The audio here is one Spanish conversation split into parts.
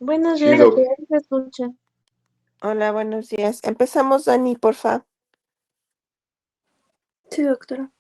Buenos Sí, días, doctora, ¿se escucha? Hola, buenos días. Empezamos, Dani, porfa. Sí, doctora.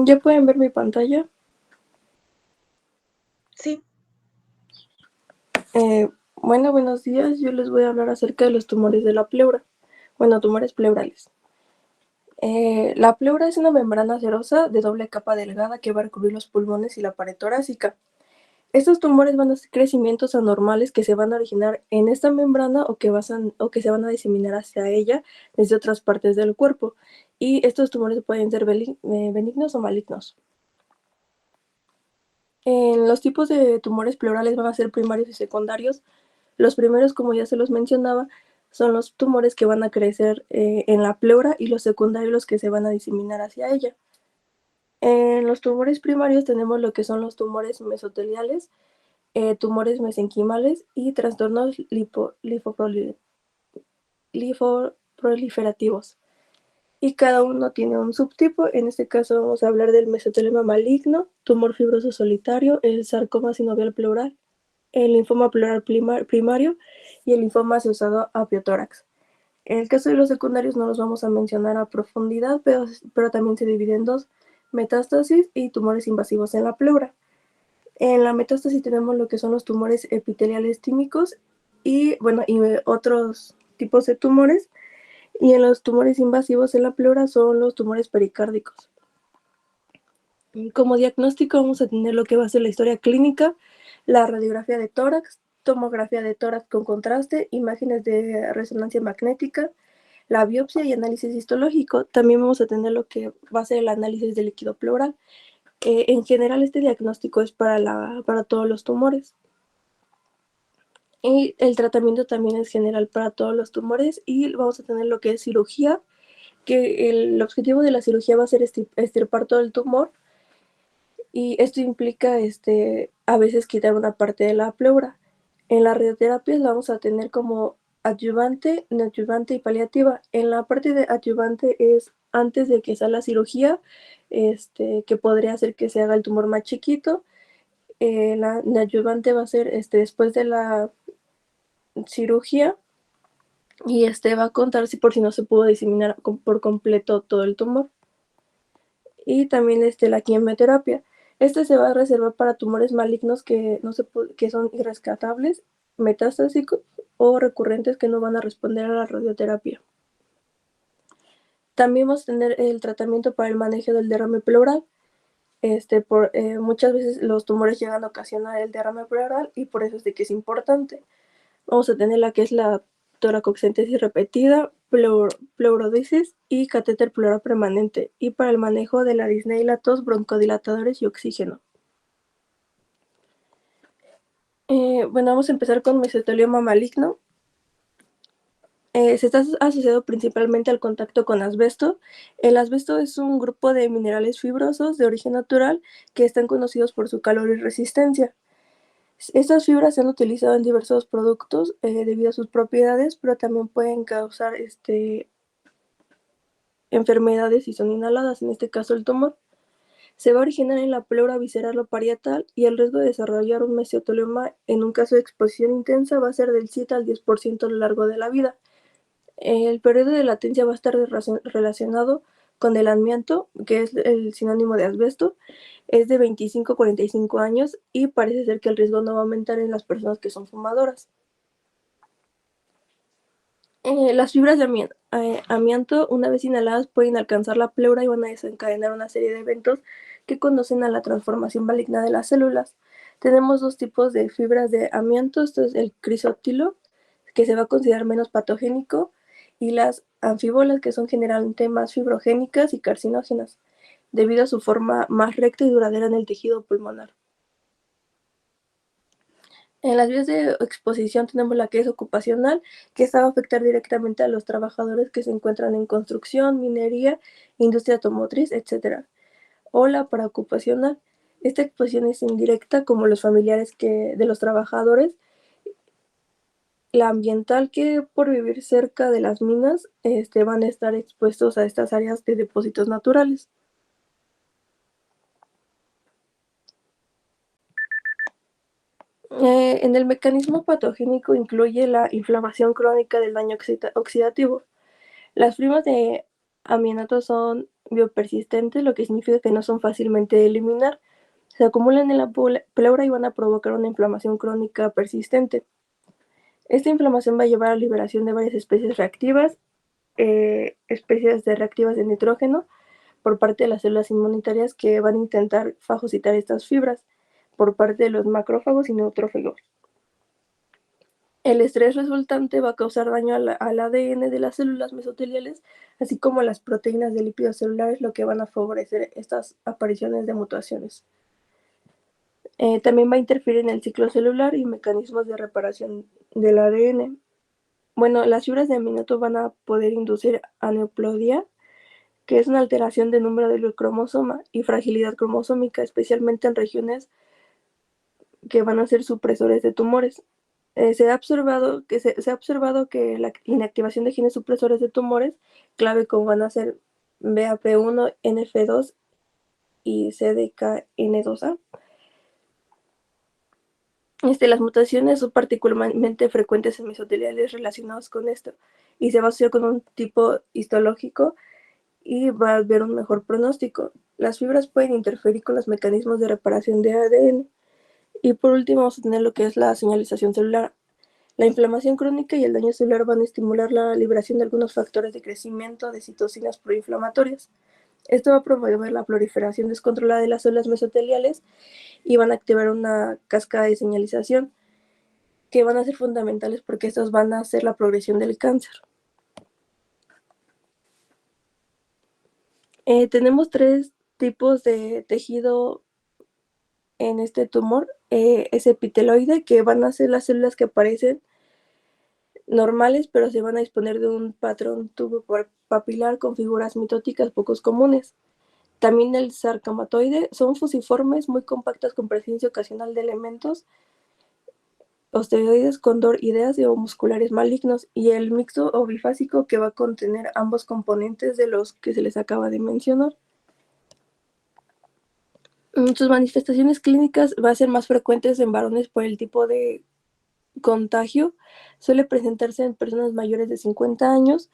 ¿Ya pueden ver mi pantalla? Sí. Bueno, buenos días. Yo les voy a hablar acerca de los tumores de la pleura. Bueno, tumores pleurales. La pleura es una membrana serosa de doble capa delgada que va a recubrir los pulmones y la pared torácica. Estos tumores van a ser crecimientos anormales que se van a originar en esta membrana o que se van a diseminar hacia ella desde otras partes del cuerpo. Y estos tumores pueden ser benignos o malignos. Los tipos de tumores pleurales van a ser primarios y secundarios. Los primeros, como ya se los mencionaba, son los tumores que van a crecer en la pleura y los secundarios los que se van a diseminar hacia ella. En los tumores primarios tenemos lo que son los tumores mesoteliales, tumores mesenquimales y trastornos lifoproliferativos. Y cada uno tiene un subtipo. En este caso vamos a hablar del mesotelioma maligno, tumor fibroso solitario, el sarcoma sinovial pleural, el linfoma pleural primario y el linfoma asociado a piotórax. En el caso de los secundarios no los vamos a mencionar a profundidad, pero también se divide en dos: metástasis y tumores invasivos en la pleura. En la metástasis tenemos lo que son los tumores epiteliales tímicos y otros tipos de tumores. Y en los tumores invasivos en la pleura son los tumores pericárdicos. Como diagnóstico vamos a tener lo que va a ser la historia clínica, la radiografía de tórax, tomografía de tórax con contraste, imágenes de resonancia magnética, la biopsia y análisis histológico. También vamos a tener lo que va a ser el análisis del líquido pleural. En general este diagnóstico es para todos los tumores. Y el tratamiento también es general para todos los tumores y vamos a tener lo que es cirugía, que el objetivo de la cirugía va a ser extirpar todo el tumor y esto implica a veces quitar una parte de la pleura. En la radioterapia la vamos a tener como adyuvante, neoadyuvante y paliativa. En la parte de adyuvante es antes de que sea la cirugía, que podría hacer que se haga el tumor más chiquito. La neoadyuvante va a ser después de la cirugía y va a contar si por si no se pudo diseminar por completo todo el tumor. Y también la quimioterapia. Se va a reservar para tumores malignos que son irrescatables, metastásicos o recurrentes que no van a responder a la radioterapia. También vamos a tener el tratamiento para el manejo del derrame pleural. Muchas veces los tumores llegan a ocasionar el derrame pleural y por eso es de que es importante. Vamos a tener la que es la toracocentesis repetida, pleurodisis y catéter pleural permanente, y para el manejo de la disnea y la tos, broncodilatadores y oxígeno. Vamos a empezar con mesotelioma maligno. Se está asociado principalmente al contacto con asbesto. El asbesto es un grupo de minerales fibrosos de origen natural que están conocidos por su calor y resistencia. Estas fibras se han utilizado en diversos productos debido a sus propiedades, pero también pueden causar enfermedades si son inhaladas, en este caso el tumor. Se va a originar en la pleura visceral o parietal y el riesgo de desarrollar un mesotelioma en un caso de exposición intensa va a ser del 7 al 10% a lo largo de la vida. El periodo de latencia va a estar relacionado con el amianto, que es el sinónimo de asbesto, es de 25 a 45 años y parece ser que el riesgo no va a aumentar en las personas que son fumadoras. Las fibras de amianto, una vez inhaladas, pueden alcanzar la pleura y van a desencadenar una serie de eventos que conducen a la transformación maligna de las células. Tenemos dos tipos de fibras de amianto. Esto es el crisótilo, que se va a considerar menos patogénico, y las anfíbolas, que son generalmente más fibrogénicas y carcinógenas, debido a su forma más recta y duradera en el tejido pulmonar. En las vías de exposición tenemos la que es ocupacional, que esta va a afectar directamente a los trabajadores que se encuentran en construcción, minería, industria automotriz, etc. O la paraocupacional. Esta exposición es indirecta, como los familiares de los trabajadores. La ambiental, que por vivir cerca de las minas van a estar expuestos a estas áreas de depósitos naturales. En el mecanismo patogénico incluye la inflamación crónica del daño oxidativo. Las primas de amianto son biopersistentes, lo que significa que no son fácilmente de eliminar. Se acumulan en la pleura y van a provocar una inflamación crónica persistente. Esta inflamación va a llevar a la liberación de varias especies reactivas, especies de reactivas de nitrógeno, por parte de las células inmunitarias que van a intentar fagocitar estas fibras por parte de los macrófagos y neutrófagos. El estrés resultante va a causar daño al ADN de las células mesoteliales, así como a las proteínas de lípidos celulares, lo que van a favorecer estas apariciones de mutaciones. También va a interferir en el ciclo celular y mecanismos de reparación del ADN. Bueno, las fibras de amianto van a poder inducir aneuploidia, que es una alteración del número del cromosoma, y fragilidad cromosómica, especialmente en regiones que van a ser supresores de tumores. Se ha observado que la inactivación de genes supresores de tumores, clave como van a ser BAP1, NF2 y CDKN2A. Las mutaciones son particularmente frecuentes en mesoteliales relacionados con esto, y se va a asociar con un tipo histológico y va a haber un mejor pronóstico. Las fibras pueden interferir con los mecanismos de reparación de ADN. Y por último vamos a tener lo que es la señalización celular. La inflamación crónica y el daño celular van a estimular la liberación de algunos factores de crecimiento de citocinas proinflamatorias. Esto va a promover la proliferación descontrolada de las células mesoteliales y van a activar una cascada de señalización que van a ser fundamentales porque estos van a hacer la progresión del cáncer. Tenemos tres tipos de tejido en este tumor. Es epiteloide, que van a ser las células que aparecen normales, pero se van a disponer de un patrón tubo papilar con figuras mitóticas pocos comunes. También el sarcomatoide, son fusiformes, muy compactas, con presencia ocasional de elementos osteoides, condoroideas o musculares malignos, y el mixto o bifásico, que va a contener ambos componentes de los que se les acaba de mencionar. Sus manifestaciones clínicas van a ser más frecuentes en varones por el tipo de contagio. Suele presentarse en personas mayores de 50 años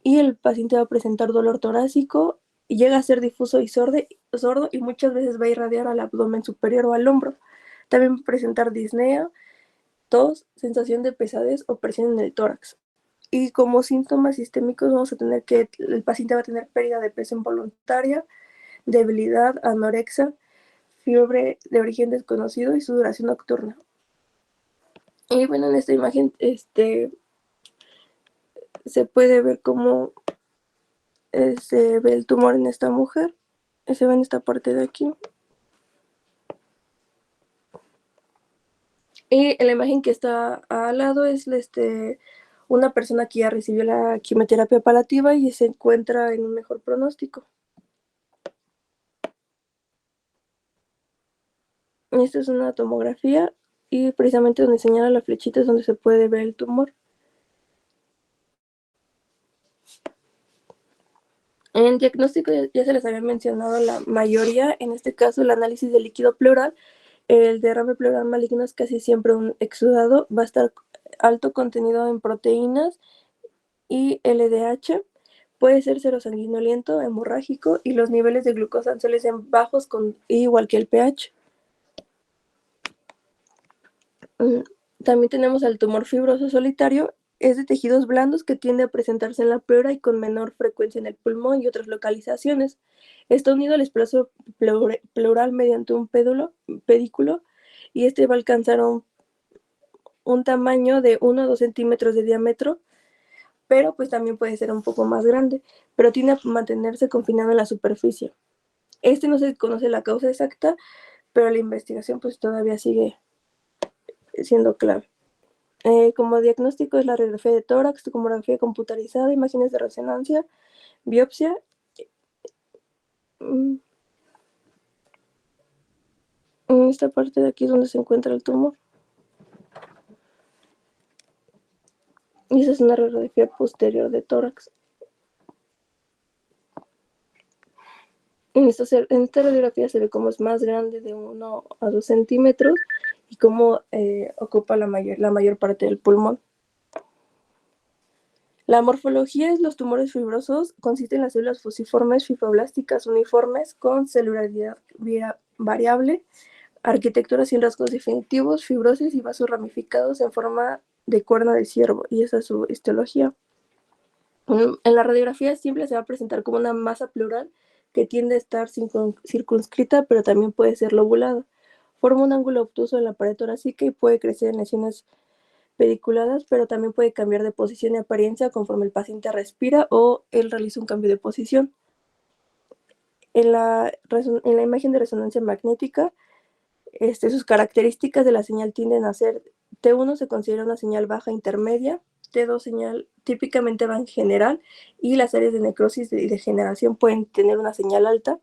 y el paciente va a presentar dolor torácico, y llega a ser difuso y sordo, y muchas veces va a irradiar al abdomen superior o al hombro. También va a presentar disnea, tos, sensación de pesadez o presión en el tórax. Y como síntomas sistémicos vamos a tener que el paciente va a tener pérdida de peso involuntaria, debilidad, anorexia, fiebre de origen desconocido y sudoración nocturna. Y bueno, en esta imagen se puede ver cómo se ve el tumor en esta mujer. Se ve en esta parte de aquí. Y la imagen que está al lado es una persona que ya recibió la quimioterapia paliativa y se encuentra en un mejor pronóstico. Esta es una tomografía y precisamente donde señala la flechita es donde se puede ver el tumor. En diagnóstico ya se les había mencionado la mayoría, en este caso el análisis del líquido pleural. El derrame pleural maligno es casi siempre un exudado, va a estar alto contenido en proteínas y LDH, puede ser serosanguinolento, hemorrágico, y los niveles de glucosa suelen ser bajos, igual que el pH. También tenemos al tumor fibroso solitario. Es de tejidos blandos que tiende a presentarse en la pleura y con menor frecuencia en el pulmón y otras localizaciones. Está unido al espacio pleural mediante un pedículo, y va a alcanzar un tamaño de 1 a 2 centímetros de diámetro, pero pues también puede ser un poco más grande, pero tiende a mantenerse confinado en la superficie. No se conoce la causa exacta, pero la investigación pues todavía sigue siendo clave. Como diagnóstico es la radiografía de tórax, tomografía computarizada, imágenes de resonancia, biopsia. En esta parte de aquí es donde se encuentra el tumor. Y esa es una radiografía posterior de tórax. En esta radiografía se ve cómo es más grande, de 1 a 2 centímetros, y cómo ocupa la mayor parte del pulmón. La morfología de los tumores fibrosos consiste en las células fusiformes fibroblásticas uniformes con celularidad variable, arquitectura sin rasgos definitivos, fibrosis y vasos ramificados en forma de cuerno de ciervo, y esa es su histología. En la radiografía simple se va a presentar como una masa pleural que tiende a estar circunscrita, pero también puede ser lobulada. Forma un ángulo obtuso en la pared torácica y puede crecer en lesiones pediculadas, pero también puede cambiar de posición y apariencia conforme el paciente respira o él realiza un cambio de posición. En la imagen de resonancia magnética, sus características de la señal tienden a ser: T1 se considera una señal baja intermedia, T2 señal típicamente va en general, y las áreas de necrosis y degeneración pueden tener una señal alta,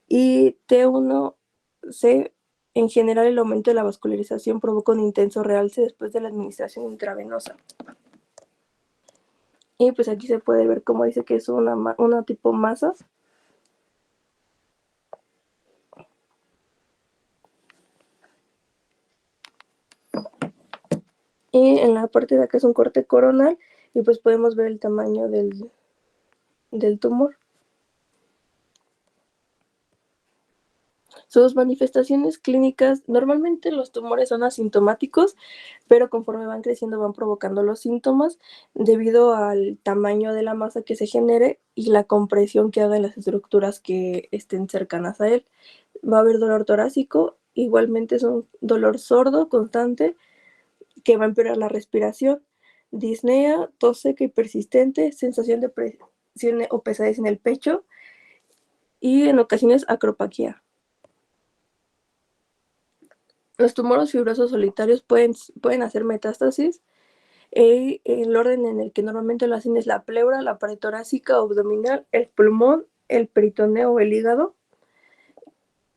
y T1C, en general el aumento de la vascularización provoca un intenso realce después de la administración intravenosa. Y pues aquí se puede ver cómo dice que es una tipo masa. Y en la parte de acá es un corte coronal, y pues podemos ver el tamaño del tumor. Sus manifestaciones clínicas: normalmente los tumores son asintomáticos, pero conforme van creciendo van provocando los síntomas debido al tamaño de la masa que se genere y la compresión que haga en las estructuras que estén cercanas a él. Va a haber dolor torácico, igualmente es un dolor sordo constante que va a empeorar la respiración, disnea, tos seca y persistente, sensación de presión o pesadez en el pecho, y en ocasiones acropaquia. Los tumores fibrosos solitarios pueden hacer metástasis. El orden en el que normalmente lo hacen es la pleura, la pared torácica o abdominal, el pulmón, el peritoneo o el hígado.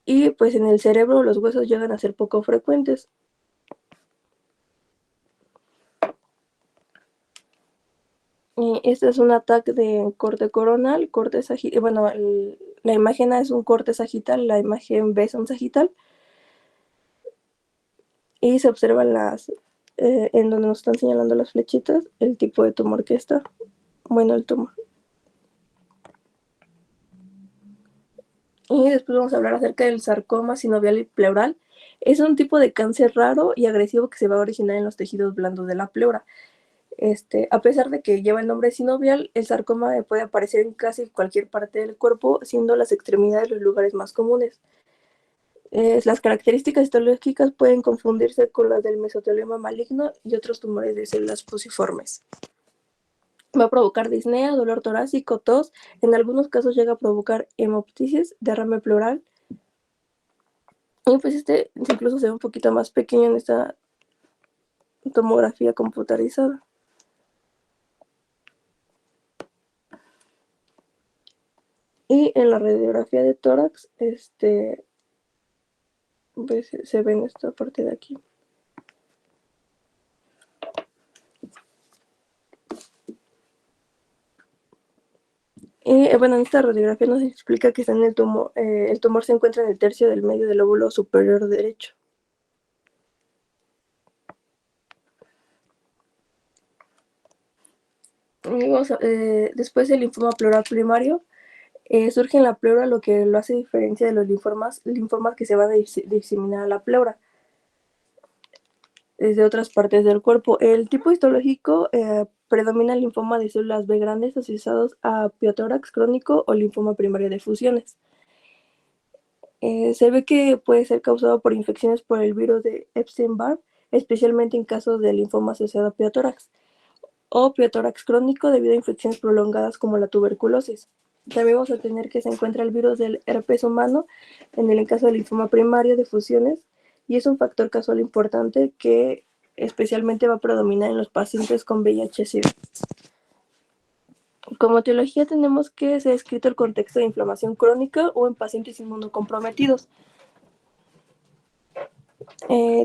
Y pues en el cerebro los huesos llegan a ser poco frecuentes. Este es un ataque de corte coronal, corte sagital. Bueno, la imagen A es un corte sagital, la imagen B es un sagital. Y se observan en donde nos están señalando las flechitas, el tipo de tumor que está. Bueno, el tumor. Y después vamos a hablar acerca del sarcoma sinovial y pleural. Es un tipo de cáncer raro y agresivo que se va a originar en los tejidos blandos de la pleura. A pesar de que lleva el nombre sinovial, el sarcoma puede aparecer en casi cualquier parte del cuerpo, siendo las extremidades los lugares más comunes. Las características histológicas pueden confundirse con las del mesotelioma maligno y otros tumores de células fusiformes. Va a provocar disnea, dolor torácico, tos. En algunos casos llega a provocar hemoptisis, derrame pleural. Y pues incluso se ve un poquito más pequeño en esta tomografía computarizada. Y en la radiografía de tórax, pues, se ve en esta parte de aquí. Y bueno, en esta radiografía nos explica que está en el tumor se encuentra en el tercio del medio del lóbulo superior derecho. Después el linfoma pleural primario surge en la pleura, lo que lo hace diferencia de los linfomas que se van a diseminar a la pleura desde otras partes del cuerpo. El tipo histológico predomina el linfoma de células B grandes asociados a piotórax crónico o linfoma primario de fusiones. Se ve que puede ser causado por infecciones por el virus de Epstein-Barr, especialmente en casos de linfoma asociado a piotórax o piotórax crónico debido a infecciones prolongadas como la tuberculosis. También vamos a tener que se encuentra el virus del herpes humano en el caso del linfoma primario de fusiones, y es un factor casual importante que especialmente va a predominar en los pacientes con VIH-Sida. Como etiología tenemos que se ha descrito el contexto de inflamación crónica o en pacientes inmunocomprometidos.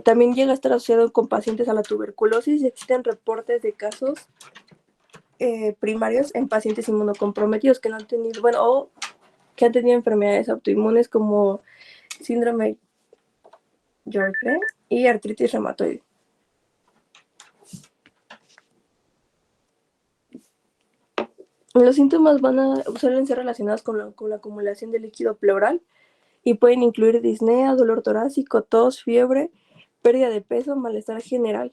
También llega a estar asociado con pacientes a la tuberculosis y existen reportes de casos primarios en pacientes inmunocomprometidos que no han tenido, bueno, o que han tenido enfermedades autoinmunes como síndrome York y artritis reumatoide. Los síntomas suelen ser relacionados con la acumulación de líquido pleural y pueden incluir disnea, dolor torácico, tos, fiebre, pérdida de peso, malestar general.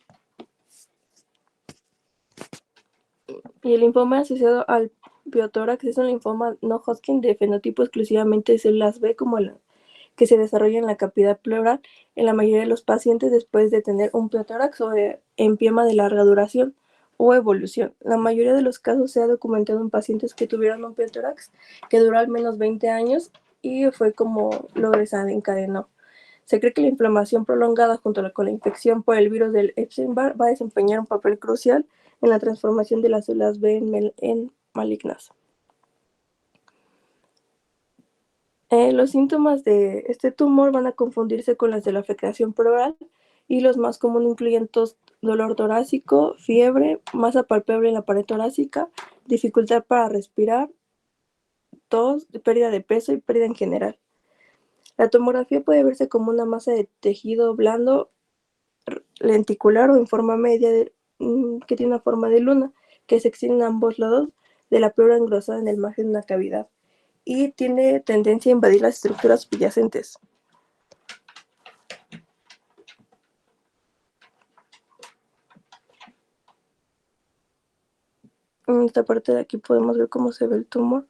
Y el linfoma asociado al biotórax es un linfoma no Hodgkin de fenotipo exclusivamente de células B, como la que se desarrolla en la cavidad pleural en la mayoría de los pacientes después de tener un biotórax o empiema de larga duración o evolución. La mayoría de los casos se ha documentado en pacientes que tuvieron un biotórax que duró al menos 20 años y fue como lo desencadenó. Se cree que la inflamación prolongada junto con la infección por el virus del Epstein-Barr va a desempeñar un papel crucial en la transformación de las células B en malignas. Los síntomas de este tumor van a confundirse con las de la afectación pleural y los más comunes incluyen tos, dolor torácico, fiebre, masa palpable en la pared torácica, dificultad para respirar, tos, pérdida de peso y pérdida en general. La tomografía puede verse como una masa de tejido blando, lenticular o en forma media que tiene una forma de luna, que se extiende a ambos lados de la pleura engrosada en el margen de una cavidad y tiene tendencia a invadir las estructuras subyacentes. En esta parte de aquí podemos ver cómo se ve el tumor.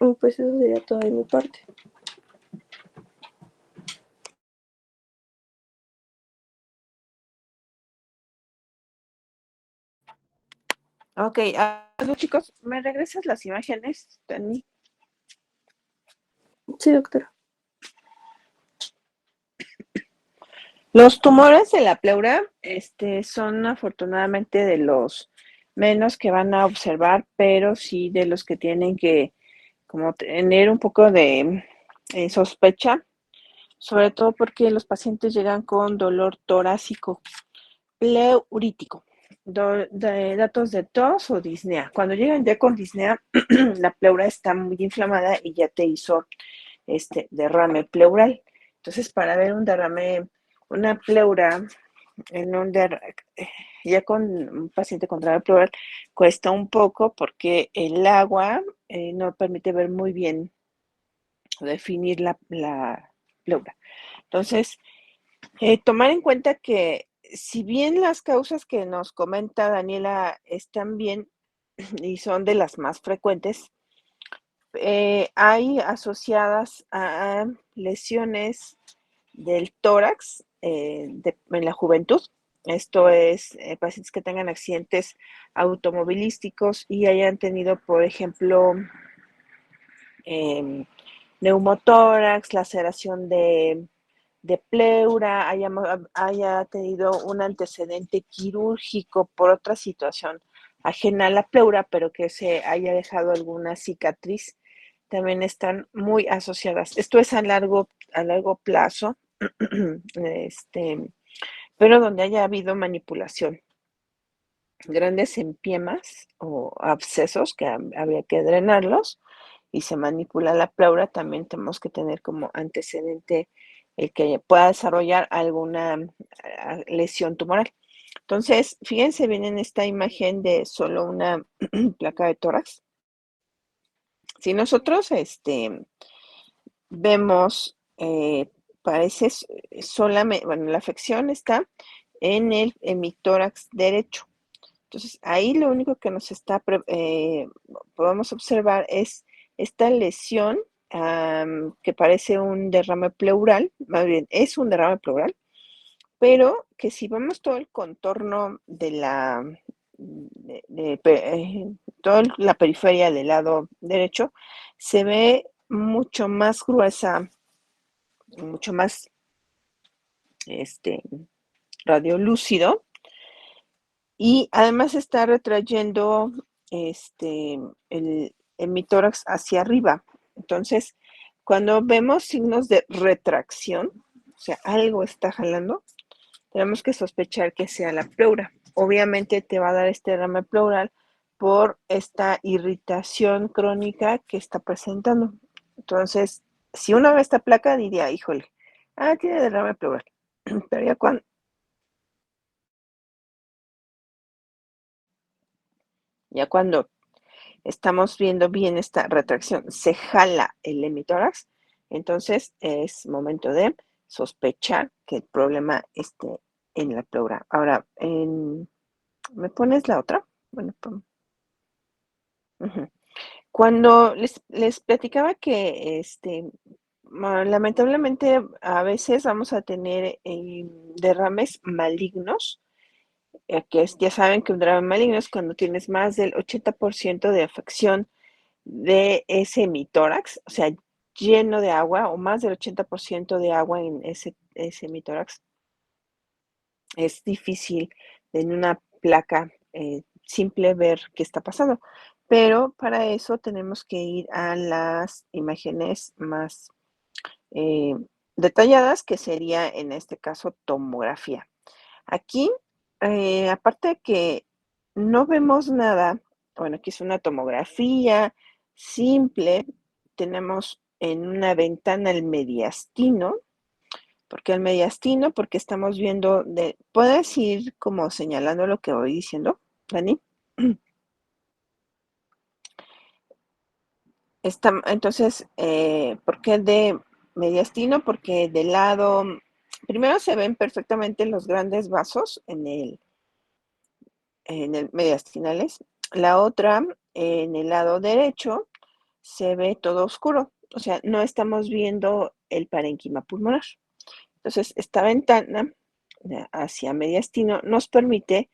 Y pues eso sería todo de mi parte. Ok, chicos, ¿me regresas las imágenes, Dani? Sí, doctora. Los tumores de la pleura, son afortunadamente de los menos que van a observar, pero sí de los que tienen que como tener un poco de sospecha, sobre todo porque los pacientes llegan con dolor torácico pleurítico, datos de tos o disnea. Cuando llegan ya con disnea, la pleura está muy inflamada y ya te hizo derrame pleural. Entonces, para ver un derrame, una pleura en ya con un paciente con derrame pleural, cuesta un poco porque el agua no permite ver muy bien o definir la pleura. Entonces, tomar en cuenta que si bien las causas que nos comenta Daniela están bien y son de las más frecuentes, hay asociadas a lesiones del tórax en la juventud. Esto es pacientes que tengan accidentes automovilísticos y hayan tenido, por ejemplo, neumotórax, laceración de pleura, haya tenido un antecedente quirúrgico por otra situación ajena a la pleura, pero que se haya dejado alguna cicatriz, también están muy asociadas. Esto es a largo plazo, pero donde haya habido manipulación. Grandes empiemas o abscesos que habría que drenarlos y se manipula la pleura, también tenemos que tener como antecedente el que pueda desarrollar alguna lesión tumoral. Entonces, fíjense bien en esta imagen de solo una placa de tórax. Si nosotros vemos, parece solamente, bueno, la afección está en el hemitórax derecho. Entonces, ahí lo único que nos podemos observar es esta lesión que parece un derrame pleural, más bien es un derrame pleural, pero que si vemos todo el contorno toda la periferia del lado derecho se ve mucho más gruesa, mucho más radiolúcido, y además está retrayendo el hemitórax hacia arriba. Entonces, cuando vemos signos de retracción, o sea, algo está jalando, tenemos que sospechar que sea la pleura. Obviamente te va a dar este derrame pleural por esta irritación crónica que está presentando. Entonces, si uno ve esta placa, diría, híjole, tiene derrame pleural. Pero ya cuando estamos viendo bien esta retracción, se jala el hemitórax, entonces es momento de sospechar que el problema esté en la pleura. Ahora, ¿me pones la otra? Bueno, cuando les platicaba que lamentablemente a veces vamos a tener derrames malignos, ya saben que un derrame maligno es cuando tienes más del 80% de afección de ese hemitórax, o sea, lleno de agua o más del 80% de agua en ese hemitórax. Es difícil en una placa simple ver qué está pasando, pero para eso tenemos que ir a las imágenes más eh, detalladas, que sería en este caso tomografía. Aquí, aparte de que no vemos nada, bueno, aquí es una tomografía simple, tenemos en una ventana el mediastino. ¿Por qué el mediastino? Porque estamos viendo ¿puedes ir como señalando lo que voy diciendo, Dani? Entonces, ¿por qué de mediastino? Porque del lado, primero se ven perfectamente los grandes vasos en el mediastinales. La otra, en el lado derecho, se ve todo oscuro. O sea, no estamos viendo el parénquima pulmonar. Entonces, esta ventana hacia mediastino nos permite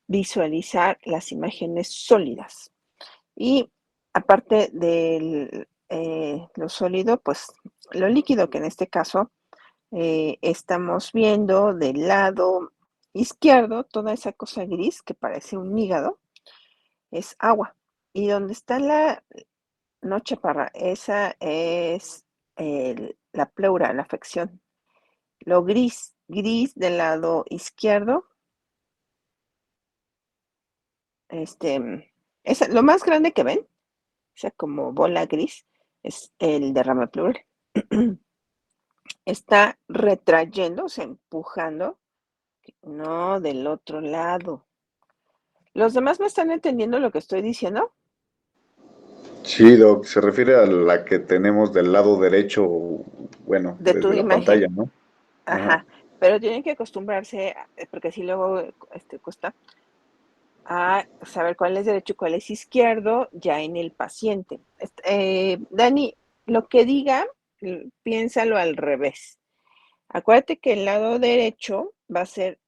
visualizar las imágenes sólidas. Y aparte de lo sólido, pues lo líquido, que en este caso estamos viendo del lado izquierdo, toda esa cosa gris que parece un hígado, es agua. Y donde está la no chaparra, esa es la pleura, la afección. Lo gris del lado izquierdo, lo más grande que ven, o sea, como bola gris, es el derrame pleural. Está retrayendo, o sea, empujando, no del otro lado. ¿Los demás me están entendiendo lo que estoy diciendo? Sí, Doc, se refiere a la que tenemos del lado derecho, bueno, De tu desde la imagen. pantalla, ¿no? Ajá. Ajá. Pero tienen que acostumbrarse, porque si luego cuesta, a saber cuál es derecho y cuál es izquierdo ya en el paciente. Dani, lo que diga, piénsalo al revés. Acuérdate que el lado derecho va a ser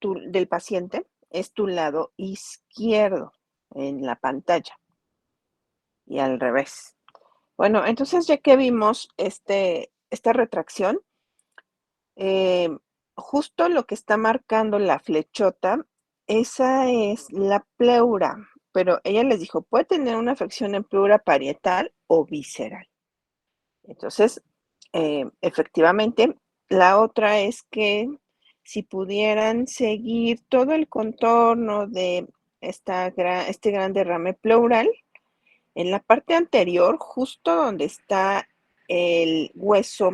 del paciente, es tu lado izquierdo en la pantalla y al revés. Bueno, entonces ya que vimos esta retracción, eh, justo lo que está marcando la flechota, esa es la pleura, pero ella les dijo, puede tener una afección en pleura parietal o visceral. Entonces, efectivamente, la otra es que si pudieran seguir todo el contorno de este gran derrame pleural, en la parte anterior, justo donde está el hueso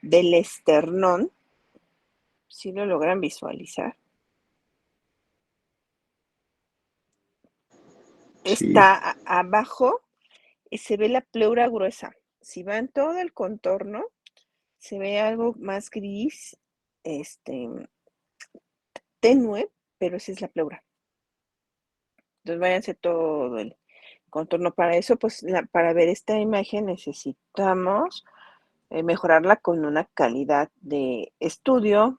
del esternón, si lo logran visualizar, Sí, está abajo y se ve la pleura gruesa. Si van todo el contorno, se ve algo más gris, tenue, pero esa es la pleura. Entonces váyanse todo el contorno. Para eso, pues para ver esta imagen necesitamos mejorarla con una calidad de estudio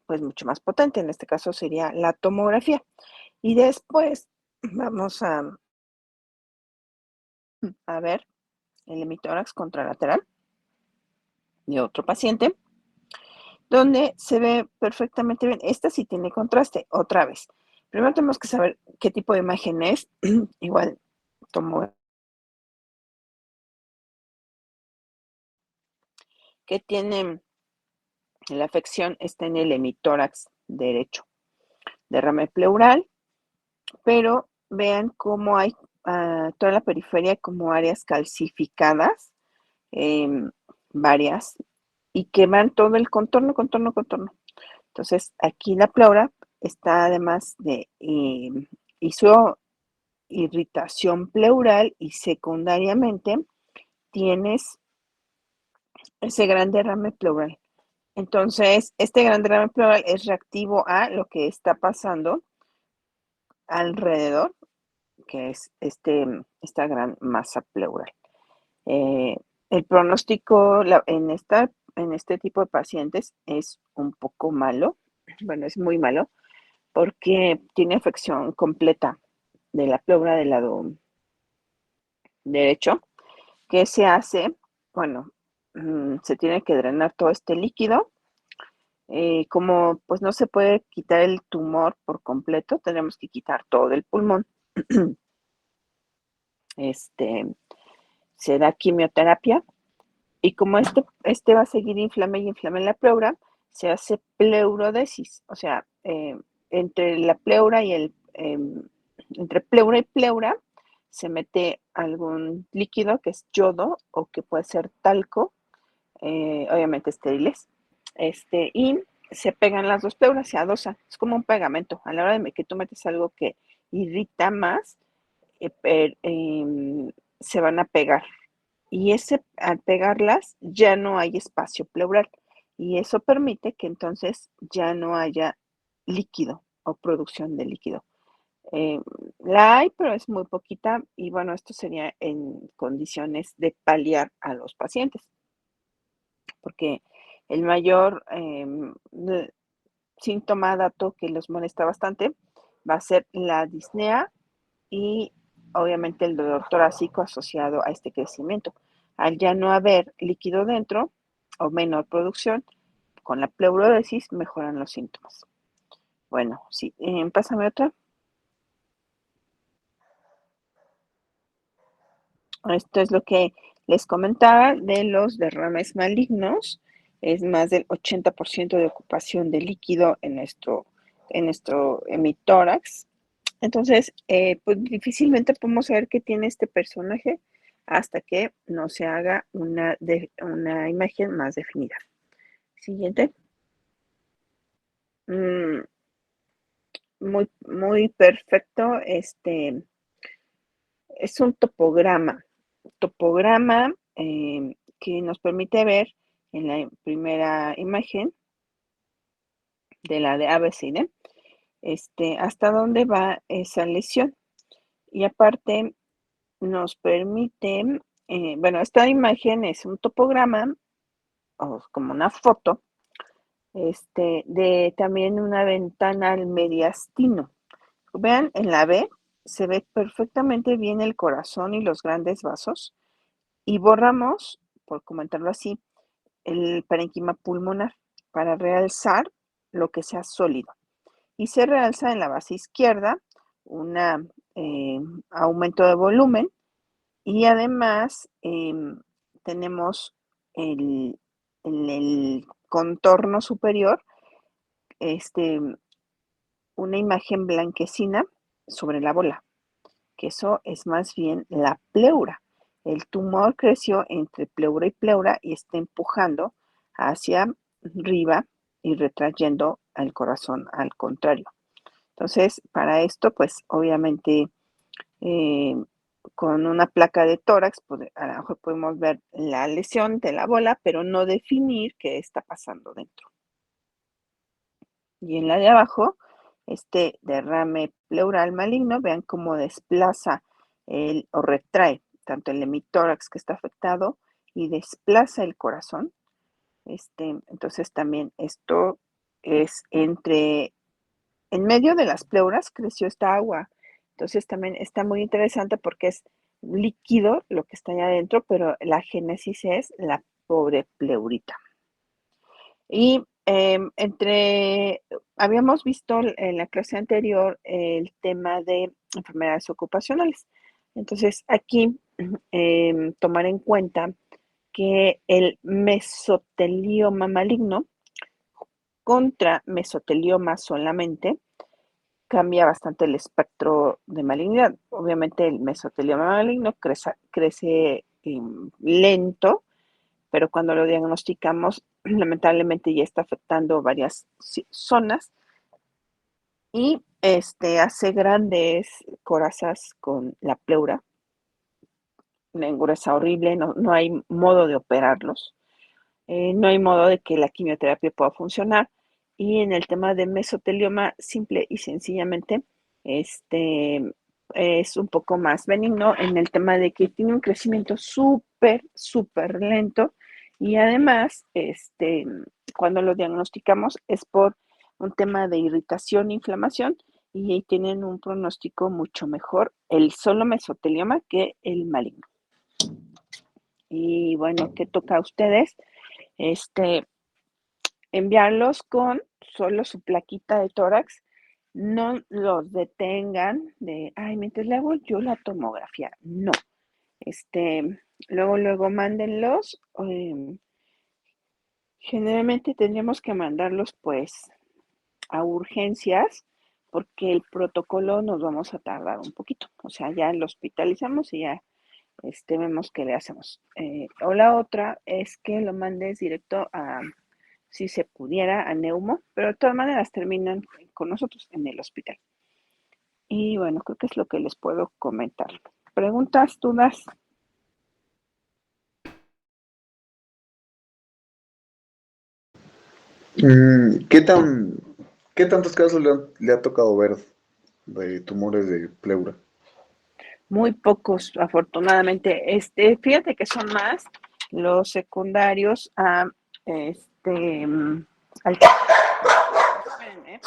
pues mucho más potente. En este caso sería la tomografía. Y después vamos a ver el hemitórax contralateral de otro paciente, donde se ve perfectamente bien. Esta sí tiene contraste, otra vez. Primero tenemos que saber qué tipo de imagen es. Igual tomo que tiene la afección, está en el hemitórax derecho. Derrame pleural, pero vean cómo hay toda la periferia como áreas calcificadas, varias, y que van todo el contorno, contorno, contorno. Entonces, aquí la pleura está además de hizo irritación pleural y secundariamente tienes ese gran derrame pleural. Entonces, este gran derrame pleural es reactivo a lo que está pasando alrededor, que es esta gran masa pleural. El pronóstico en este tipo de pacientes es un poco malo, bueno, es muy malo, porque tiene afección completa de la pleura del lado derecho. ¿Qué se hace? Bueno, se tiene que drenar todo este líquido. Como pues no se puede quitar el tumor por completo, tenemos que quitar todo el pulmón. Se da quimioterapia y como este va a seguir inflame y inflame la pleura, se hace pleurodesis, o sea, entre la pleura y entre pleura y pleura se mete algún líquido que es yodo o que puede ser talco, obviamente estériles, y se pegan las dos pleuras, se adosa, es como un pegamento. A la hora de que tú metes algo que irrita más, se van a pegar. Y al pegarlas ya no hay espacio pleural. Y eso permite que entonces ya no haya líquido o producción de líquido. Eh, la hay, pero es muy poquita. Y bueno, esto sería en condiciones de paliar a los pacientes. Porque el mayor síntoma dato que los molesta bastante va a ser la disnea y obviamente el dolor torácico asociado a este crecimiento. Al ya no haber líquido dentro o menor producción, con la pleurodesis mejoran los síntomas. Bueno, sí, pásame otra. Esto es lo que les comentaba de los derrames malignos. Es más del 80% de ocupación de líquido en nuestro hemitórax. Entonces, pues difícilmente podemos saber qué tiene este personaje hasta que no se haga una imagen más definida. Siguiente. Muy, muy perfecto. Es un topograma. Topograma que nos permite ver en la primera imagen de la de ABCD, hasta dónde va esa lesión. Y aparte nos permite, bueno, esta imagen es un topograma o como una foto, de también una ventana al mediastino. Vean, en la B se ve perfectamente bien el corazón y los grandes vasos y borramos, por comentarlo así, el parénquima pulmonar para realzar lo que sea sólido. Y se realza en la base izquierda un aumento de volumen y además tenemos en el contorno superior una imagen blanquecina sobre la bola, que eso es más bien la pleura. El tumor creció entre pleura y pleura y está empujando hacia arriba y retrayendo al corazón al contrario. Entonces, para esto, pues obviamente eh, con una placa de tórax, pues, a lo mejor podemos ver la lesión de la bola, pero no definir qué está pasando dentro. Y en la de abajo, este derrame pleural maligno, vean cómo desplaza o retrae tanto el hemitórax que está afectado y desplaza el corazón. Entonces también esto es entre en medio de las pleuras creció esta agua. Entonces también está muy interesante porque es líquido lo que está allá adentro, pero la génesis es la pobre pleurita. Y habíamos visto en la clase anterior el tema de enfermedades ocupacionales. Entonces, aquí tomar en cuenta que el mesotelioma maligno contra mesotelioma solamente cambia bastante el espectro de malignidad. Obviamente el mesotelioma maligno crece lento, pero cuando lo diagnosticamos, lamentablemente ya está afectando varias zonas y hace grandes corazas con la pleura, una engureza horrible, no hay modo de operarlos, no hay modo de que la quimioterapia pueda funcionar. Y en el tema de mesotelioma, simple y sencillamente, es un poco más benigno en el tema de que tiene un crecimiento súper lento y además, cuando lo diagnosticamos es por un tema de irritación e inflamación y tienen un pronóstico mucho mejor el solo mesotelioma que el maligno. Y bueno, ¿qué toca a ustedes? Enviarlos con solo su plaquita de tórax. No los detengan de, ay, mientras le hago yo la tomografía. No. Luego mándenlos. Generalmente tendríamos que mandarlos pues a urgencias porque el protocolo nos vamos a tardar un poquito. O sea, ya lo hospitalizamos y ya vemos qué le hacemos. O la otra es que lo mandes directo a, si se pudiera, a Neumo, pero de todas maneras terminan con nosotros en el hospital. Y bueno, creo que es lo que les puedo comentar. ¿Preguntas, dudas? ¿Qué qué tantos casos le ha tocado ver de tumores de pleura? Muy pocos, afortunadamente. Fíjate que son más los secundarios a al, espérenme,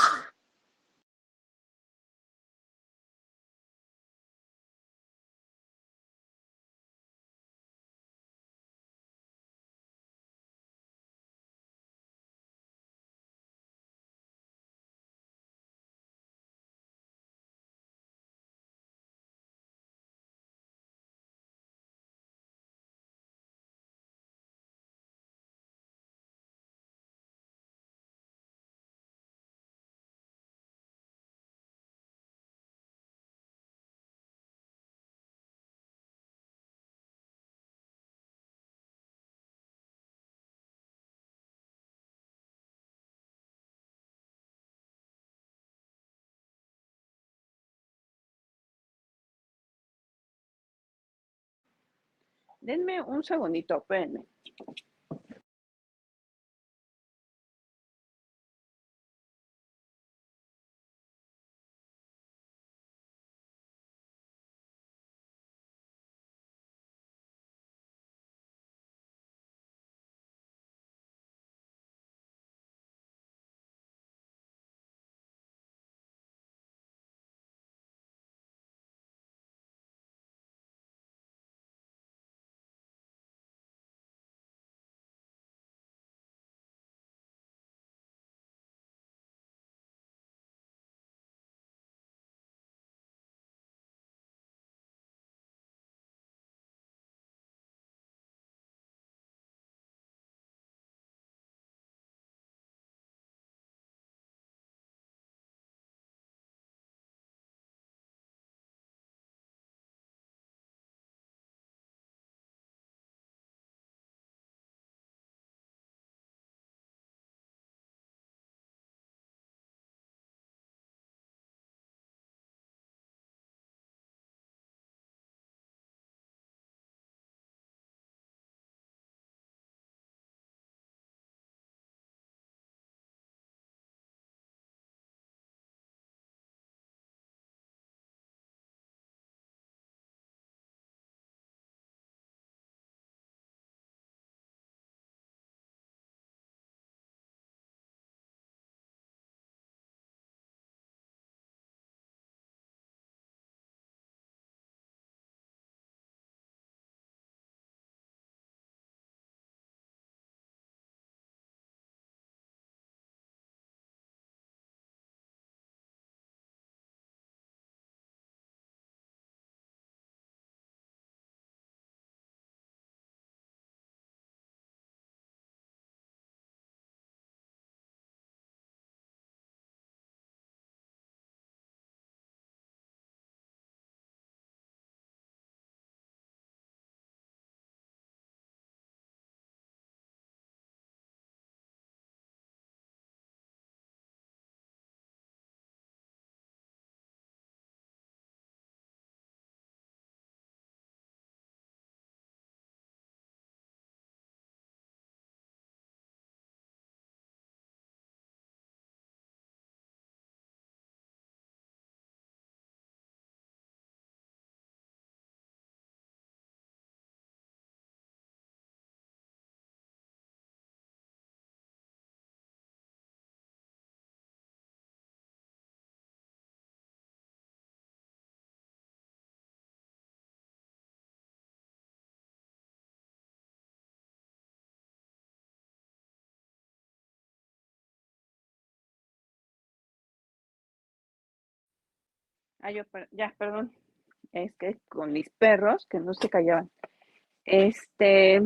denme un segundito, espérenme. Ya, perdón. Es que con mis perros, que no se callaban. Este,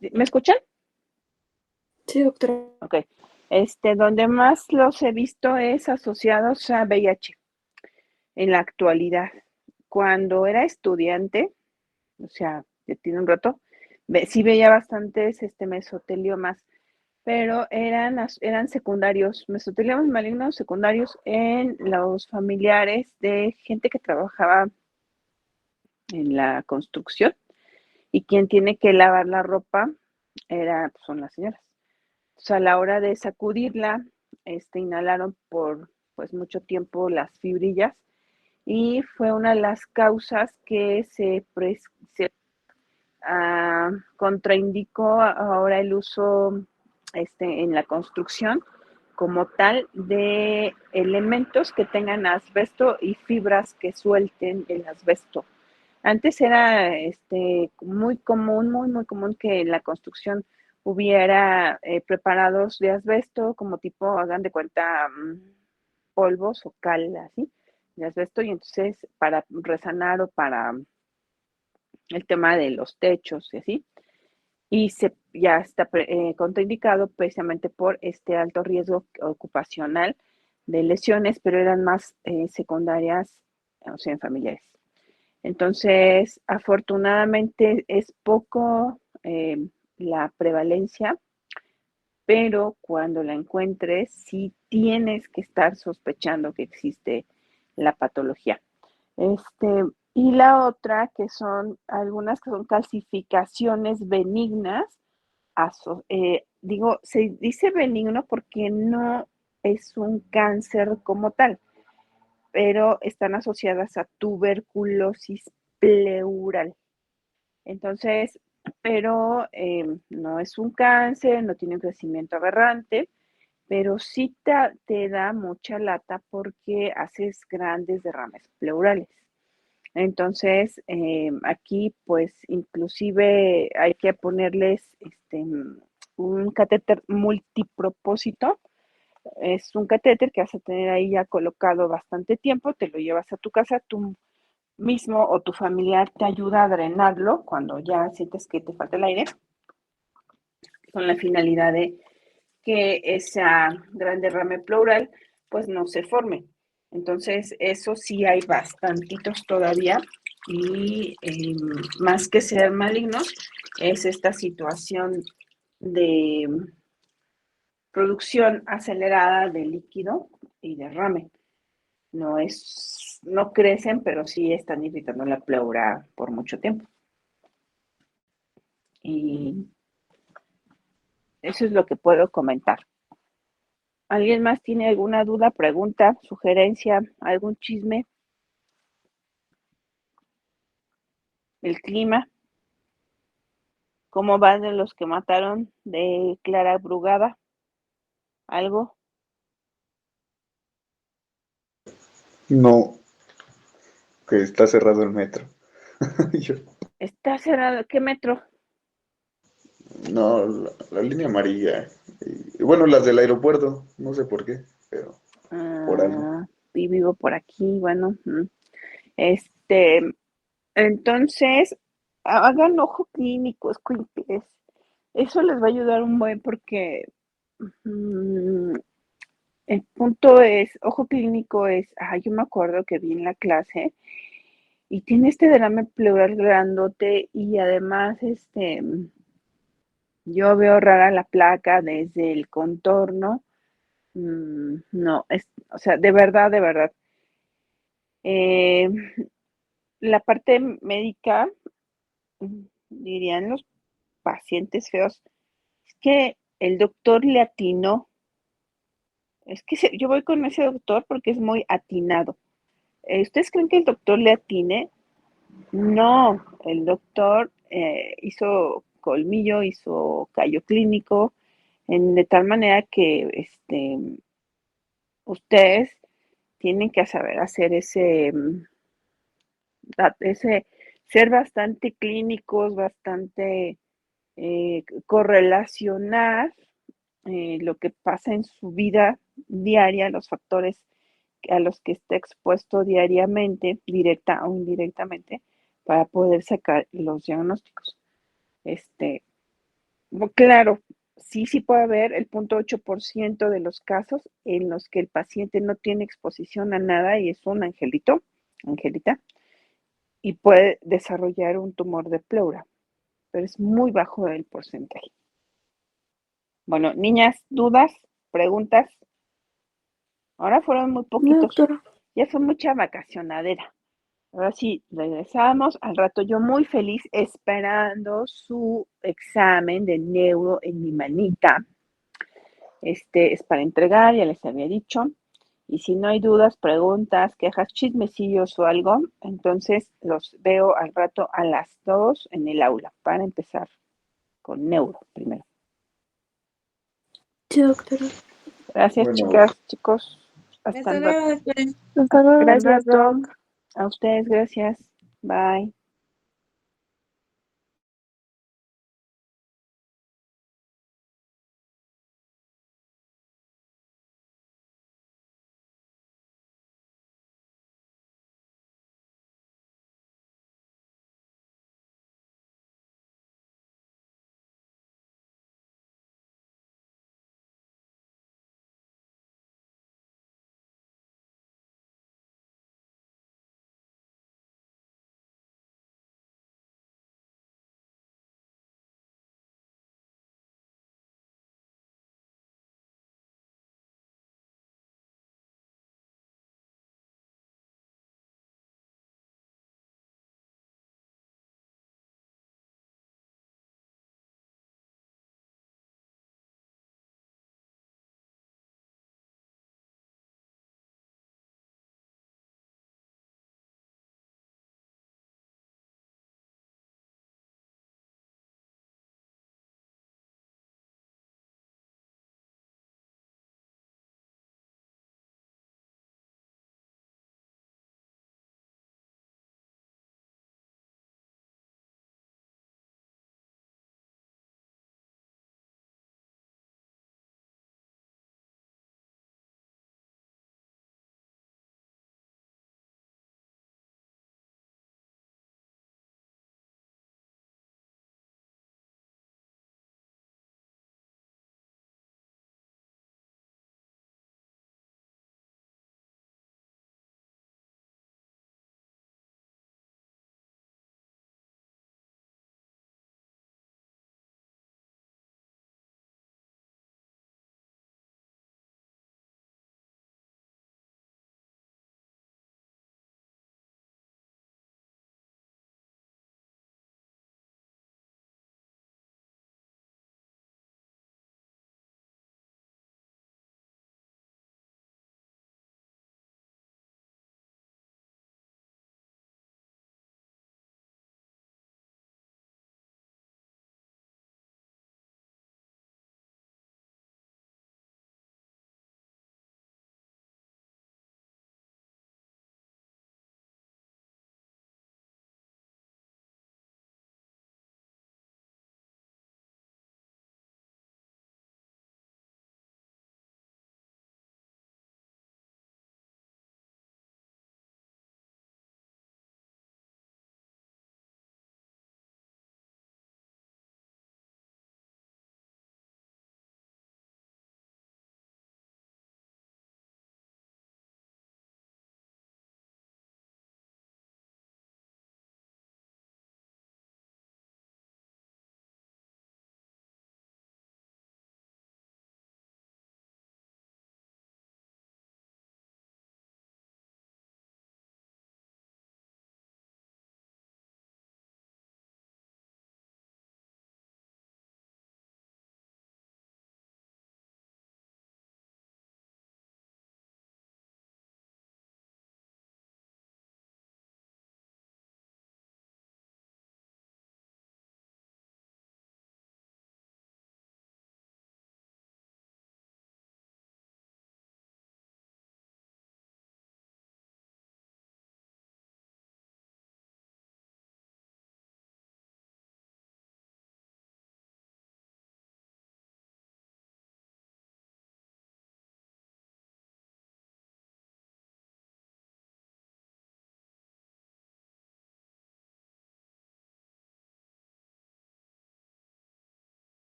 ¿Me escuchan? Sí, doctora. Ok. Donde más los he visto es asociados a VIH en la actualidad. Cuando era estudiante, o sea, ya tiene un rato, sí veía bastantes mesotelioma, pero eran secundarios, mesoteliomas malignos secundarios en los familiares de gente que trabajaba en la construcción y quien tiene que lavar la ropa son las señoras. O sea, a la hora de sacudirla, inhalaron por pues mucho tiempo las fibrillas y fue una de las causas que se contraindicó ahora el uso en la construcción como tal de elementos que tengan asbesto y fibras que suelten el asbesto. Antes era muy común, muy común que en la construcción hubiera preparados de asbesto, como tipo, hagan de cuenta, polvos o cal, así, de asbesto, y entonces para resanar o para el tema de los techos y así, y ya está contraindicado precisamente por este alto riesgo ocupacional de lesiones, pero eran más secundarias, o sea, en familiares. Entonces, afortunadamente es poco la prevalencia, pero cuando la encuentres, sí tienes que estar sospechando que existe la patología. Y la otra, que son algunas que son calcificaciones benignas, digo, se dice benigno porque no es un cáncer como tal, pero están asociadas a tuberculosis pleural. Entonces, pero no es un cáncer, no tiene un crecimiento aberrante, pero sí te da mucha lata porque haces grandes derrames pleurales. Entonces, aquí pues inclusive hay que ponerles un catéter multipropósito. Es un catéter que vas a tener ahí ya colocado bastante tiempo, te lo llevas a tu casa, tú mismo o tu familiar te ayuda a drenarlo cuando ya sientes que te falta el aire, con la finalidad de que esa gran derrame pleural pues no se forme. Entonces, eso sí hay bastantitos todavía y más que ser malignos, es esta situación de producción acelerada de líquido y derrame. No crecen, pero sí están irritando la pleura por mucho tiempo. Y eso es lo que puedo comentar. ¿Alguien más tiene alguna duda, pregunta, sugerencia, algún chisme? El clima, ¿cómo van de los que mataron de Clara Brugada? ¿Algo? No, que está cerrado el metro. Yo, ¿Está cerrado? ¿Qué metro? no, la línea amarilla. Y bueno, las del aeropuerto, no sé por qué, pero por algo. Y vivo por aquí, bueno. Este, entonces, hagan ojo clínico, escuincles. Eso les va a ayudar un buen porque mm, el punto es, ojo clínico es, yo me acuerdo que vi en la clase y tiene este derrame pleural grandote y además, yo veo rara la placa desde el contorno. No, o sea, de verdad. Eh, la parte médica, dirían los pacientes feos, es que el doctor le atinó. Es que yo voy con ese doctor porque es muy atinado. ¿Ustedes creen que el doctor le atine? No, el doctor hizo colmillo, hizo callo clínico, de tal manera que ustedes tienen que saber hacer ese ser bastante clínicos, bastante correlacionar lo que pasa en su vida diaria, los factores a los que está expuesto diariamente, directa o indirectamente, para poder sacar los diagnósticos. Claro, sí puede haber el 0.8% de los casos en los que el paciente no tiene exposición a nada y es un angelita, y puede desarrollar un tumor de pleura, pero es muy bajo el porcentaje. Bueno, niñas, dudas, preguntas. Ahora fueron muy No, poquitos, doctora. ya fue mucha vacacionadera. Ahora sí, regresamos al rato, yo muy feliz esperando su examen de neuro en mi manita. Es para entregar, ya les había dicho. Y si no hay dudas, preguntas, quejas, chismecillos o algo, entonces los veo al rato a las 2 en el aula para empezar con neuro primero. Sí, doctora. Gracias, Bueno, chicas, chicos. Hasta Hasta el rato. luego, doctora. Hasta luego, Gracias, doctora. Doc. A ustedes, gracias. Bye.